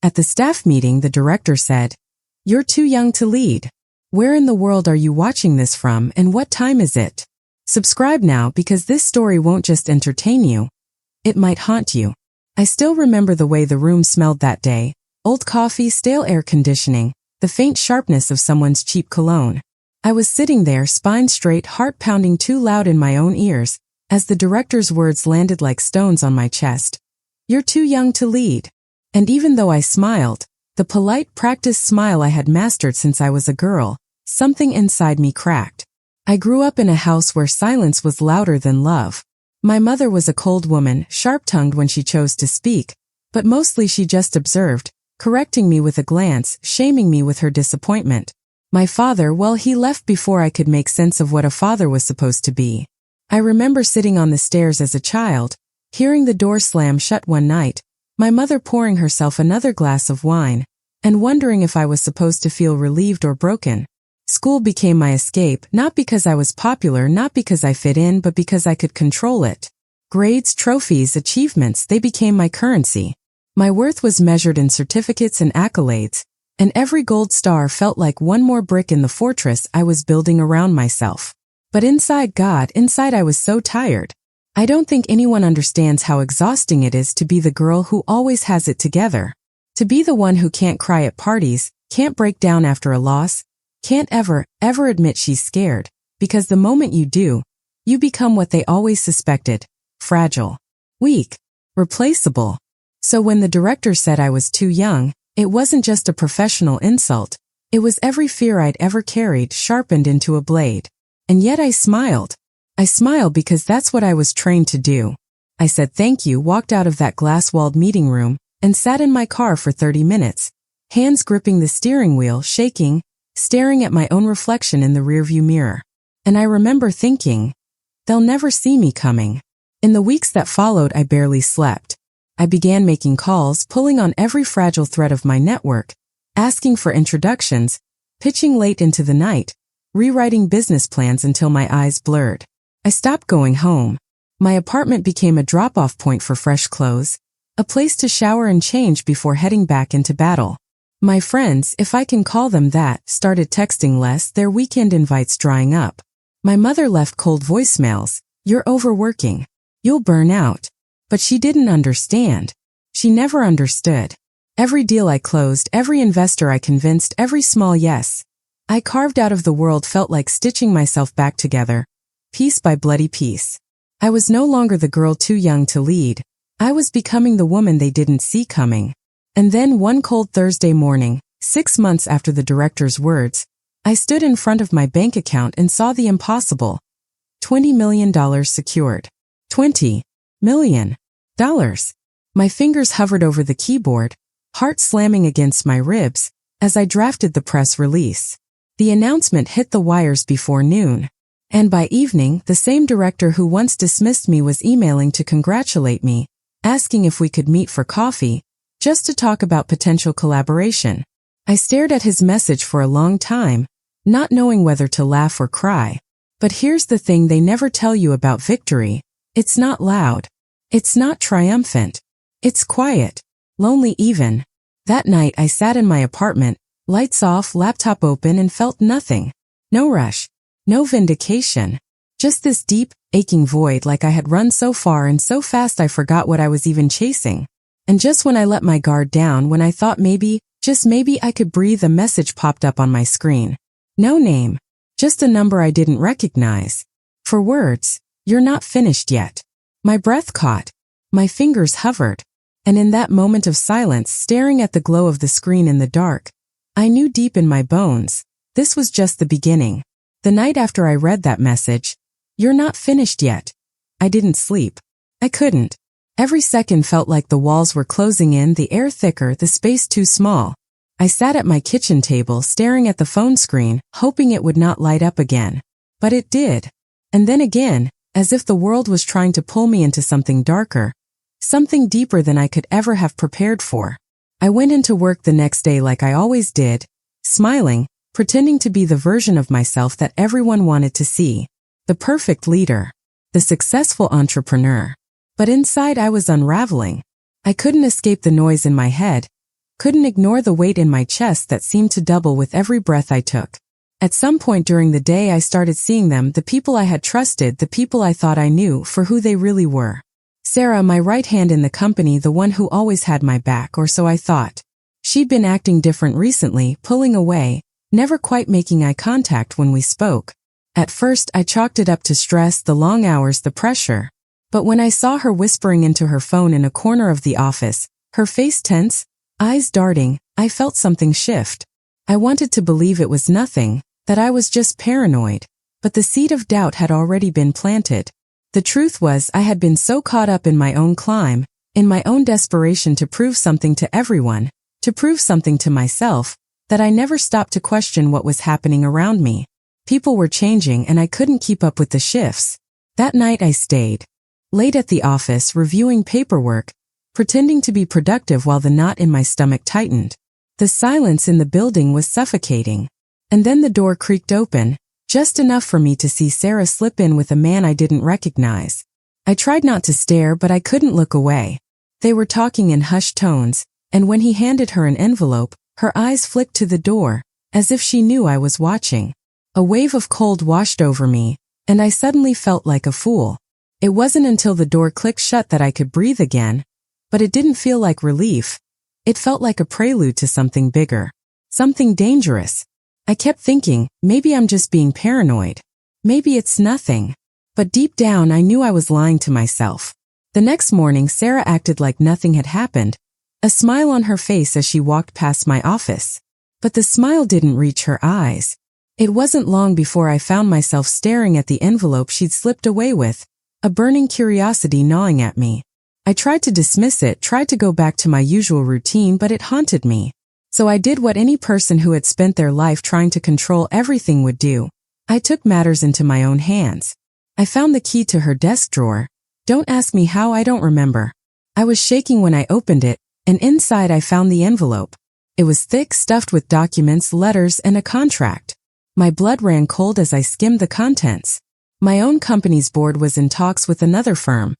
At the staff meeting, the director said, "You're too young to lead. Where in the world are you watching this from and what time is it? Subscribe now because this story won't just entertain you. It might haunt you." I still remember the way the room smelled that day. Old coffee, stale air conditioning, the faint sharpness of someone's cheap cologne. I was sitting there, spine straight, heart pounding too loud in my own ears, as the director's words landed like stones on my chest. "You're too young to lead." And even though I smiled, the polite, practiced smile I had mastered since I was a girl, something inside me cracked. I grew up in a house where silence was louder than love. My mother was a cold woman, sharp-tongued when she chose to speak, but mostly she just observed, correcting me with a glance, shaming me with her disappointment. My father, well, he left before I could make sense of what a father was supposed to be. I remember sitting on the stairs as a child, hearing the door slam shut one night, my mother pouring herself another glass of wine, and wondering if I was supposed to feel relieved or broken. School became my escape, not because I was popular, not because I fit in, but because I could control it. Grades, trophies, achievements, they became my currency. My worth was measured in certificates and accolades, and every gold star felt like one more brick in the fortress I was building around myself. But inside I was so tired. I don't think anyone understands how exhausting it is to be the girl who always has it together. To be the one who can't cry at parties, can't break down after a loss, can't ever admit she's scared, because the moment you do, you become what they always suspected: fragile, weak, replaceable. So when the director said I was too young, it wasn't just a professional insult, it was every fear I'd ever carried sharpened into a blade. And yet I smiled. I smiled because that's what I was trained to do. I said thank you, walked out of that glass-walled meeting room, and sat in my car for 30 minutes, hands gripping the steering wheel, shaking, staring at my own reflection in the rearview mirror. And I remember thinking, they'll never see me coming. In the weeks that followed, I barely slept. I began making calls, pulling on every fragile thread of my network, asking for introductions, pitching late into the night, rewriting business plans until my eyes blurred. I stopped going home. My apartment became a drop-off point for fresh clothes, a place to shower and change before heading back into battle. My friends, if I can call them that, started texting less, their weekend invites drying up. My mother left cold voicemails: "You're overworking. You'll burn out." But she didn't understand. She never understood. Every deal I closed, every investor I convinced, every small yes I carved out of the world felt like stitching myself back together, piece by bloody piece. I was no longer the girl too young to lead. I was becoming the woman they didn't see coming. And then one cold Thursday morning, 6 months after the director's words, I stood in front of my bank account and saw the impossible. $20 million secured. $20 million. My fingers hovered over the keyboard, heart slamming against my ribs, as I drafted the press release. The announcement hit the wires before noon. And by evening, the same director who once dismissed me was emailing to congratulate me, asking if we could meet for coffee, just to talk about potential collaboration. I stared at his message for a long time, not knowing whether to laugh or cry. But here's the thing they never tell you about victory: it's not loud. It's not triumphant. It's quiet, lonely even. That night I sat in my apartment, lights off, laptop open, and felt nothing. No rush. No vindication. Just this deep, aching void, like I had run so far and so fast I forgot what I was even chasing. And just when I let my guard down, when I thought maybe, just maybe I could breathe, a message popped up on my screen. No name. Just a number I didn't recognize. 4 words: "You're not finished yet." My breath caught. My fingers hovered. And in that moment of silence, staring at the glow of the screen in the dark, I knew deep in my bones, this was just the beginning. The night after I read that message, "You're not finished yet," I didn't sleep. I couldn't. Every second felt like the walls were closing in, the air thicker, the space too small. I sat at my kitchen table, staring at the phone screen, hoping it would not light up again. But it did. And then again, as if the world was trying to pull me into something darker, something deeper than I could ever have prepared for. I went into work the next day like I always did, smiling, pretending to be the version of myself that everyone wanted to see. The perfect leader. The successful entrepreneur. But inside I was unraveling. I couldn't escape the noise in my head. Couldn't ignore the weight in my chest that seemed to double with every breath I took. At some point during the day I started seeing them, the people I had trusted, the people I thought I knew, for who they really were. Sarah, my right hand in the company, the one who always had my back, or so I thought. She'd been acting different recently, pulling away, never quite making eye contact when we spoke. At first I chalked it up to stress, the long hours, the pressure. But when I saw her whispering into her phone in a corner of the office, her face tense, eyes darting, I felt something shift. I wanted to believe it was nothing, that I was just paranoid. But the seed of doubt had already been planted. The truth was I had been so caught up in my own climb, in my own desperation to prove something to everyone, to prove something to myself, that I never stopped to question what was happening around me. People were changing and I couldn't keep up with the shifts. That night I stayed late at the office reviewing paperwork, pretending to be productive while the knot in my stomach tightened. The silence in the building was suffocating. And then the door creaked open, just enough for me to see Sarah slip in with a man I didn't recognize. I tried not to stare, but I couldn't look away. They were talking in hushed tones, and when he handed her an envelope, her eyes flicked to the door, as if she knew I was watching. A wave of cold washed over me, and I suddenly felt like a fool. It wasn't until the door clicked shut that I could breathe again, but it didn't feel like relief. It felt like a prelude to something bigger, something dangerous. I kept thinking, maybe I'm just being paranoid. Maybe it's nothing. But deep down I knew I was lying to myself. The next morning Sarah acted like nothing had happened, a smile on her face as she walked past my office. But the smile didn't reach her eyes. It wasn't long before I found myself staring at the envelope she'd slipped away with, a burning curiosity gnawing at me. I tried to dismiss it, tried to go back to my usual routine, but it haunted me. So I did what any person who had spent their life trying to control everything would do. I took matters into my own hands. I found the key to her desk drawer. Don't ask me how, I don't remember. I was shaking when I opened it, and inside I found the envelope. It was thick, stuffed with documents, letters, and a contract. My blood ran cold as I skimmed the contents. My own company's board was in talks with another firm,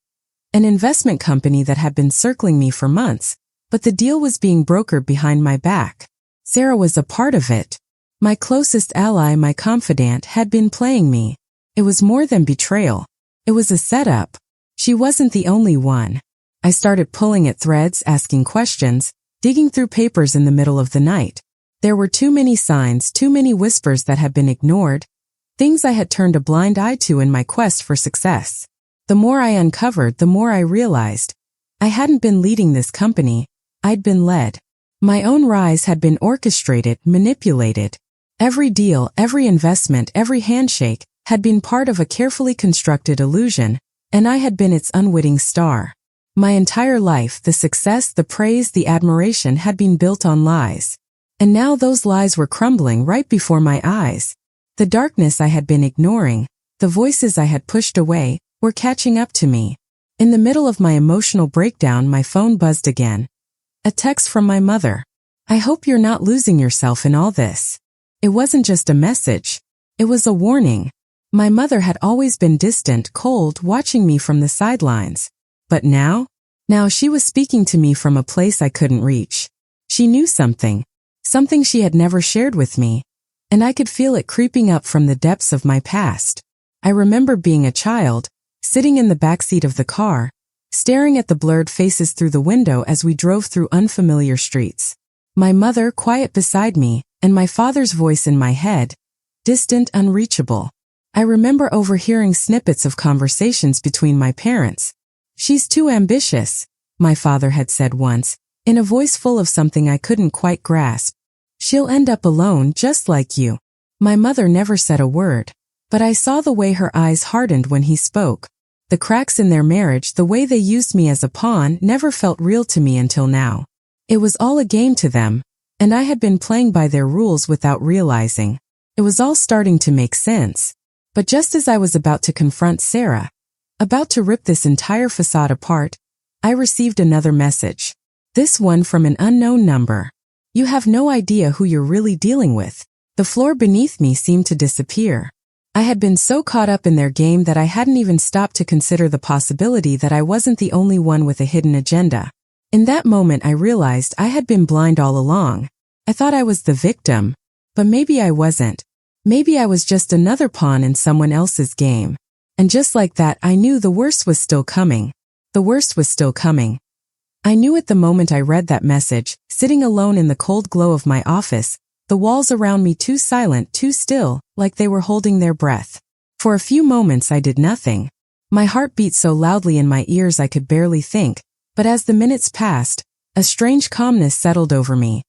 an investment company that had been circling me for months, but the deal was being brokered behind my back. Sarah was a part of it. My closest ally, my confidant, had been playing me. It was more than betrayal. It was a setup. She wasn't the only one. I started pulling at threads, asking questions, digging through papers in the middle of the night. There were too many signs, too many whispers that had been ignored, things I had turned a blind eye to in my quest for success. The more I uncovered, the more I realized I hadn't been leading this company, I'd been led. My own rise had been orchestrated, manipulated. Every deal, every investment, every handshake had been part of a carefully constructed illusion, and I had been its unwitting star. My entire life, the success, the praise, the admiration had been built on lies. And now those lies were crumbling right before my eyes. The darkness I had been ignoring, the voices I had pushed away, were catching up to me. In the middle of my emotional breakdown, my phone buzzed again. A text from my mother. I hope you're not losing yourself in all this. It wasn't just a message. It was a warning. My mother had always been distant, cold, watching me from the sidelines. But now she was speaking to me from a place I couldn't reach. She knew something she had never shared with me, and I could feel it creeping up from the depths of my past. I remember being a child, sitting in the backseat of the car, staring at the blurred faces through the window as we drove through unfamiliar streets. My mother quiet beside me, and my father's voice in my head, distant, unreachable. I remember overhearing snippets of conversations between my parents. "She's too ambitious," my father had said once, in a voice full of something I couldn't quite grasp. "She'll end up alone, just like you." My mother never said a word, but I saw the way her eyes hardened when he spoke. The cracks in their marriage, the way they used me as a pawn, never felt real to me until now. It was all a game to them, and I had been playing by their rules without realizing. It was all starting to make sense. But just as I was about to confront Sarah, about to rip this entire facade apart, I received another message. This one from an unknown number. "You have no idea who you're really dealing with." The floor beneath me seemed to disappear. I had been so caught up in their game that I hadn't even stopped to consider the possibility that I wasn't the only one with a hidden agenda. In that moment I realized I had been blind all along. I thought I was the victim, but maybe I wasn't. Maybe I was just another pawn in someone else's game. And just like that, I knew the worst was still coming. The worst was still coming. I knew it the moment I read that message, sitting alone in the cold glow of my office, the walls around me too silent, too still, like they were holding their breath. For a few moments I did nothing. My heart beat so loudly in my ears I could barely think, but as the minutes passed, a strange calmness settled over me.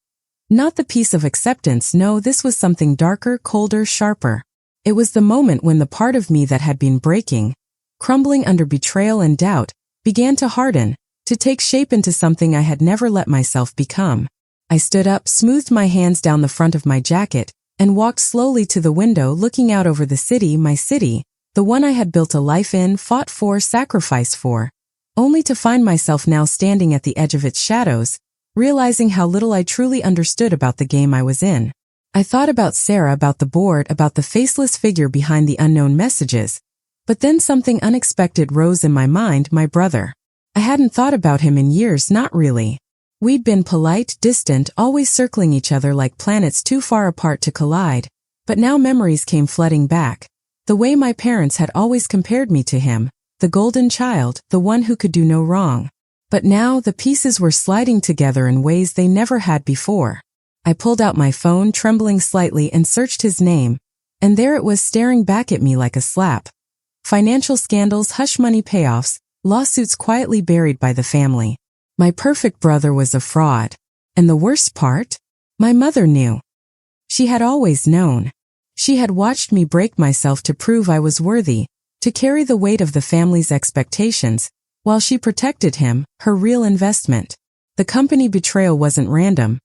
Not the peace of acceptance, no, this was something darker, colder, sharper. It was the moment when the part of me that had been breaking, crumbling under betrayal and doubt, began to harden, to take shape into something I had never let myself become. I stood up, smoothed my hands down the front of my jacket, and walked slowly to the window looking out over the city, my city, the one I had built a life in, fought for, sacrificed for, only to find myself now standing at the edge of its shadows, realizing how little I truly understood about the game I was in. I thought about Sarah, about the board, about the faceless figure behind the unknown messages, but then something unexpected rose in my mind, my brother. I hadn't thought about him in years, not really. We'd been polite, distant, always circling each other like planets too far apart to collide, but now memories came flooding back. The way my parents had always compared me to him, the golden child, the one who could do no wrong. But now the pieces were sliding together in ways they never had before. I pulled out my phone, trembling slightly, and searched his name, and there it was staring back at me like a slap. Financial scandals, hush money payoffs, lawsuits quietly buried by the family. My perfect brother was a fraud. And the worst part? My mother knew. She had always known. She had watched me break myself to prove I was worthy, to carry the weight of the family's expectations, while she protected him, her real investment. The company betrayal wasn't random.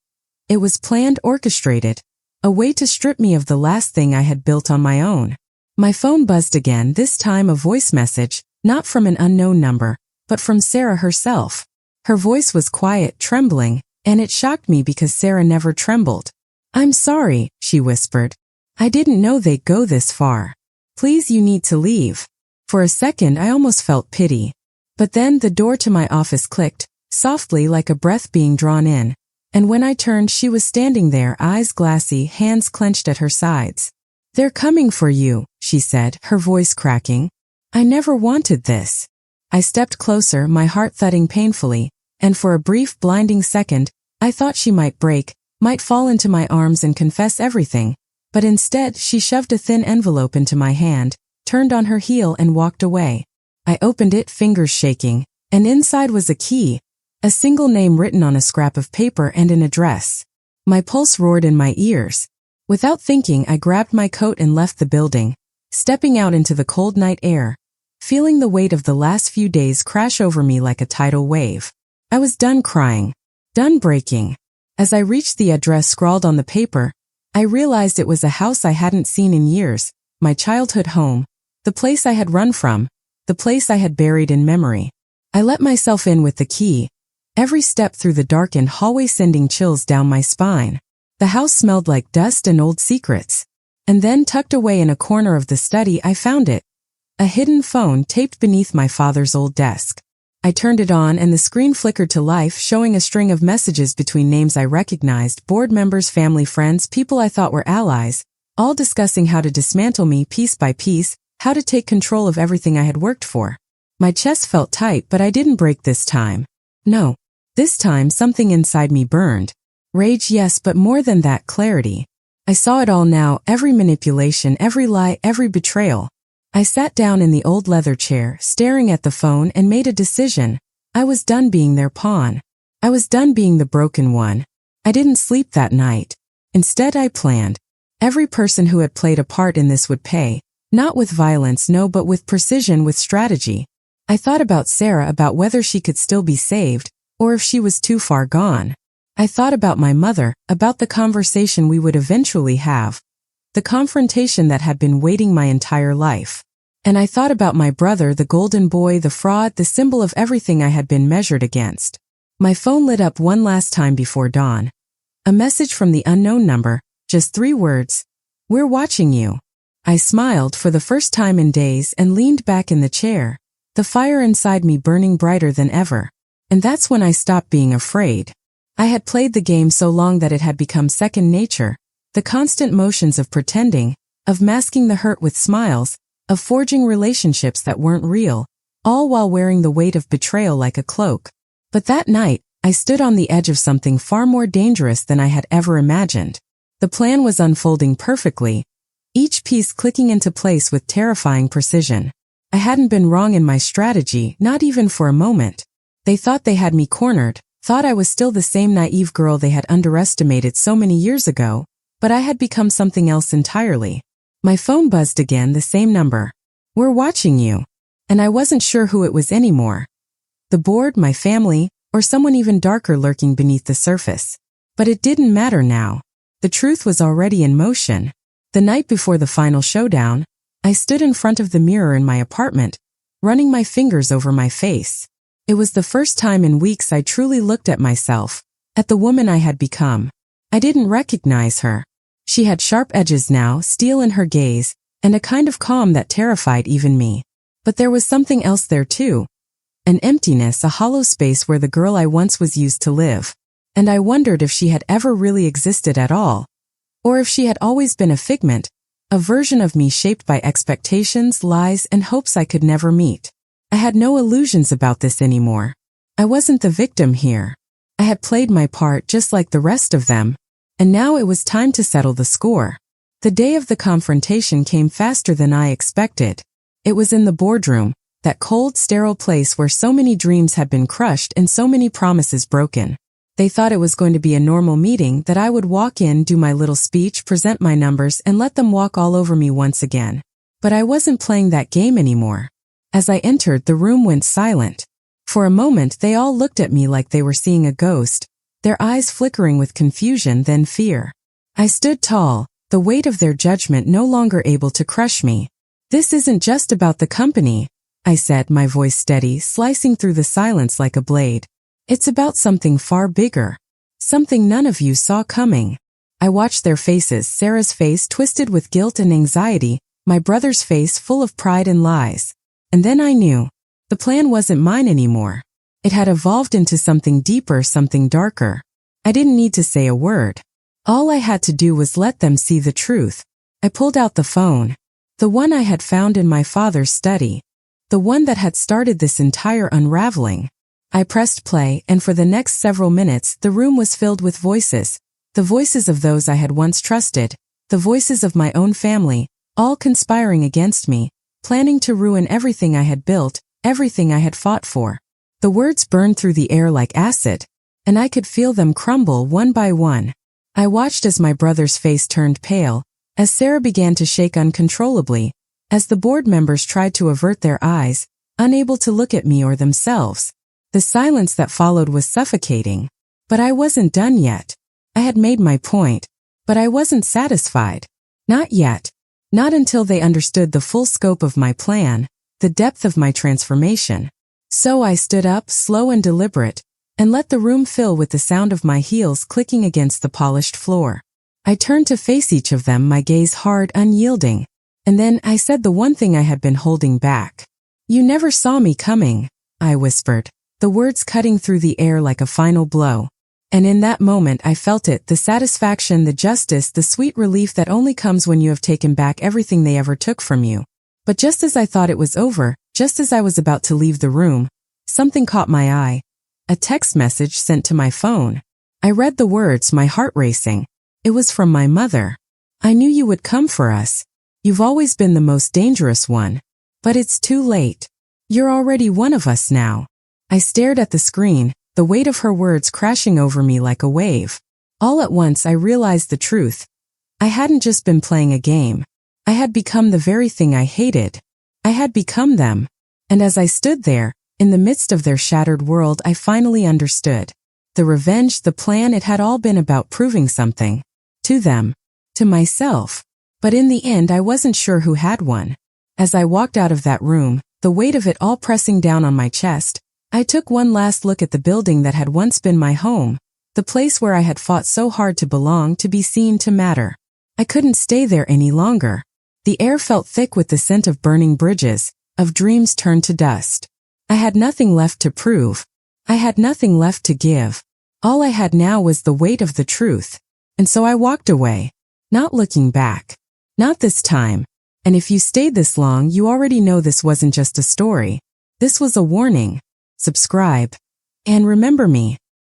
It was planned, orchestrated, a way to strip me of the last thing I had built on my own. My phone buzzed again, this time a voice message, not from an unknown number, but from Sarah herself. Her voice was quiet, trembling, and it shocked me because Sarah never trembled. "I'm sorry," she whispered. "I didn't know they'd go this far. Please, you need to leave." For a second I almost felt pity. But then the door to my office clicked, softly like a breath being drawn in, and when I turned she was standing there, eyes glassy, hands clenched at her sides. "They're coming for you," she said, her voice cracking. "I never wanted this." I stepped closer, my heart thudding painfully, and for a brief, blinding second, I thought she might break, might fall into my arms and confess everything, but instead she shoved a thin envelope into my hand, turned on her heel and walked away. I opened it, fingers shaking, and inside was a key, a single name written on a scrap of paper and an address. My pulse roared in my ears. Without thinking, I grabbed my coat and left the building, stepping out into the cold night air, feeling the weight of the last few days crash over me like a tidal wave. I was done crying, done breaking. As I reached the address scrawled on the paper, I realized it was a house I hadn't seen in years, my childhood home, the place I had run from, the place I had buried in memory. I let myself in with the key, every step through the darkened hallway sending chills down my spine. The house smelled like dust and old secrets. And then, tucked away in a corner of the study, I found it. A hidden phone taped beneath my father's old desk. I turned it on and the screen flickered to life, showing a string of messages between names I recognized, board members, family, friends, people I thought were allies, all discussing how to dismantle me piece by piece, how to take control of everything I had worked for. My chest felt tight, but I didn't break this time. No. This time something inside me burned. Rage, yes, but more than that, clarity. I saw it all now, every manipulation, every lie, every betrayal. I sat down in the old leather chair, staring at the phone, and made a decision. I was done being their pawn. I was done being the broken one. I didn't sleep that night. Instead, I planned. Every person who had played a part in this would pay. Not with violence, no, but with precision, with strategy. I thought about Sarah, about whether she could still be saved, or if she was too far gone. I thought about my mother, about the conversation we would eventually have, the confrontation that had been waiting my entire life. And I thought about my brother, the golden boy, the fraud, the symbol of everything I had been measured against. My phone lit up one last time before dawn. A message from the unknown number, just 3 words. "We're watching you." I smiled for the first time in days and leaned back in the chair, the fire inside me burning brighter than ever. And that's when I stopped being afraid. I had played the game so long that it had become second nature, the constant motions of pretending, of masking the hurt with smiles, of forging relationships that weren't real, all while wearing the weight of betrayal like a cloak. But that night, I stood on the edge of something far more dangerous than I had ever imagined. The plan was unfolding perfectly, each piece clicking into place with terrifying precision. I hadn't been wrong in my strategy, not even for a moment. They thought they had me cornered, thought I was still the same naive girl they had underestimated so many years ago, but I had become something else entirely. My phone buzzed again, the same number. "We're watching you." And I wasn't sure who it was anymore. The board, my family, or someone even darker lurking beneath the surface. But it didn't matter now. The truth was already in motion. The night before the final showdown, I stood in front of the mirror in my apartment, running my fingers over my face. It was the first time in weeks I truly looked at myself, at the woman I had become. I didn't recognize her. She had sharp edges now, steel in her gaze, and a kind of calm that terrified even me. But there was something else there too. An emptiness, a hollow space where the girl I once was used to live. And I wondered if she had ever really existed at all. Or if she had always been a figment, a version of me shaped by expectations, lies, and hopes I could never meet. I had no illusions about this anymore. I wasn't the victim here. I had played my part just like the rest of them, and now it was time to settle the score. The day of the confrontation came faster than I expected. It was in the boardroom, that cold, sterile place where so many dreams had been crushed and so many promises broken. They thought it was going to be a normal meeting, that I would walk in, do my little speech, present my numbers, and let them walk all over me once again. But I wasn't playing that game anymore. As I entered, the room went silent. For a moment, they all looked at me like they were seeing a ghost, their eyes flickering with confusion, then fear. I stood tall, the weight of their judgment no longer able to crush me. "This isn't just about the company," I said, my voice steady, slicing through the silence like a blade. "It's about something far bigger. Something none of you saw coming." I watched their faces, Sarah's face twisted with guilt and anxiety, my brother's face full of pride and lies. And then I knew. The plan wasn't mine anymore. It had evolved into something deeper, something darker. I didn't need to say a word. All I had to do was let them see the truth. I pulled out the phone. The one I had found in my father's study. The one that had started this entire unraveling. I pressed play, and for the next several minutes, the room was filled with voices. The voices of those I had once trusted. The voices of my own family, all conspiring against me, planning to ruin everything I had built, everything I had fought for. The words burned through the air like acid, and I could feel them crumble one by one. I watched as my brother's face turned pale, as Sarah began to shake uncontrollably, as the board members tried to avert their eyes, unable to look at me or themselves. The silence that followed was suffocating. But I wasn't done yet. I had made my point, but I wasn't satisfied. Not yet. Not until they understood the full scope of my plan, the depth of my transformation. So I stood up, slow and deliberate, and let the room fill with the sound of my heels clicking against the polished floor. I turned to face each of them, my gaze hard, unyielding. And then I said the one thing I had been holding back. "You never saw me coming," I whispered, the words cutting through the air like a final blow. And in that moment I felt it, the satisfaction, the justice, the sweet relief that only comes when you have taken back everything they ever took from you. But just as I thought it was over, just as I was about to leave the room, something caught my eye. A text message sent to my phone. I read the words, my heart racing. It was from my mother. "I knew you would come for us. You've always been the most dangerous one. But it's too late. You're already one of us now." I stared at the screen, the weight of her words crashing over me like a wave. All at once I realized the truth. I hadn't just been playing a game. I had become the very thing I hated. I had become them. And as I stood there, in the midst of their shattered world, I finally understood. The revenge, the plan, it had all been about proving something. To them. To myself. But in the end I wasn't sure who had won. As I walked out of that room, the weight of it all pressing down on my chest, I took one last look at the building that had once been my home, the place where I had fought so hard to belong, to be seen, to matter. I couldn't stay there any longer. The air felt thick with the scent of burning bridges, of dreams turned to dust. I had nothing left to prove. I had nothing left to give. All I had now was the weight of the truth. And so I walked away, not looking back. Not this time. And if you stayed this long, you already know this wasn't just a story. This was a warning. Subscribe. And remember me.